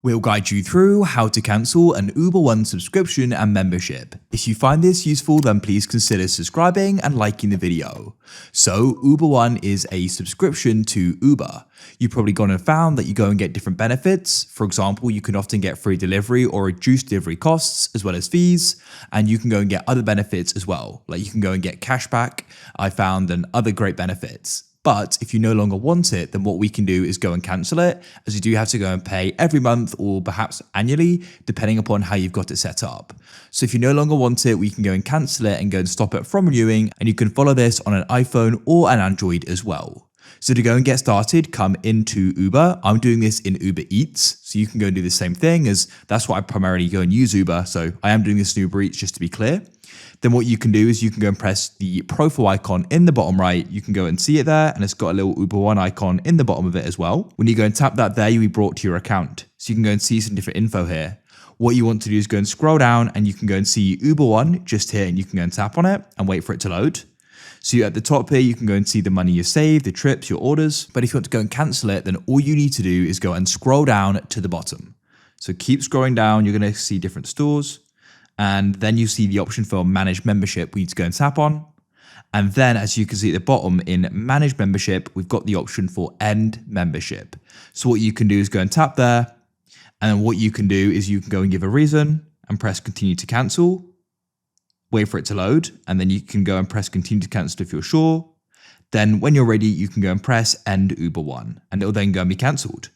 We'll guide you through how to cancel an Uber One subscription and membership. If you find this useful, then please consider subscribing and liking the video. So Uber One is a subscription to Uber. You've probably gone and found that you go and get different benefits. For example, you can often get free delivery or reduced delivery costs as well as fees, and you can go and get other benefits as well. Like you can go and get cashback, I found, and other great benefits. But if you no longer want it, then what we can do is go and cancel it, as you do have to go and pay every month or perhaps annually, depending upon how you've got it set up. So if you no longer want it, we can go and cancel it and go and stop it from renewing, and you can follow this on an iPhone or an Android as well. So to go and get started, come into Uber. I'm doing this in Uber Eats, so you can go and do the same thing, as that's what I primarily go and use Uber. So I am doing this in Uber Eats just to be clear. Then what you can do is you can go and press the profile icon in the bottom right. You can go and see it there, and it's got a little Uber One icon in the bottom of it as well. When you go and tap that there, you'll be brought to your account. So you can go and see some different info here. What you want to do is go and scroll down, and you can go and see Uber One just here, and you can go and tap on it and wait for it to load. So at the top here, you can go and see the money you saved, the trips, your orders. But if you want to go and cancel it, then all you need to do is go and scroll down to the bottom. So keep scrolling down, you're going to see different stores. And then you see the option for manage membership we need to go and tap on. And then as you can see at the bottom in manage membership, we've got the option for end membership. So what you can do is go and tap there. And then what you can do is you can go and give a reason and press continue to cancel. Wait for it to load. And then you can go and press continue to cancel if you're sure. Then when you're ready, you can go and press end Uber One, and it'll then go and be cancelled.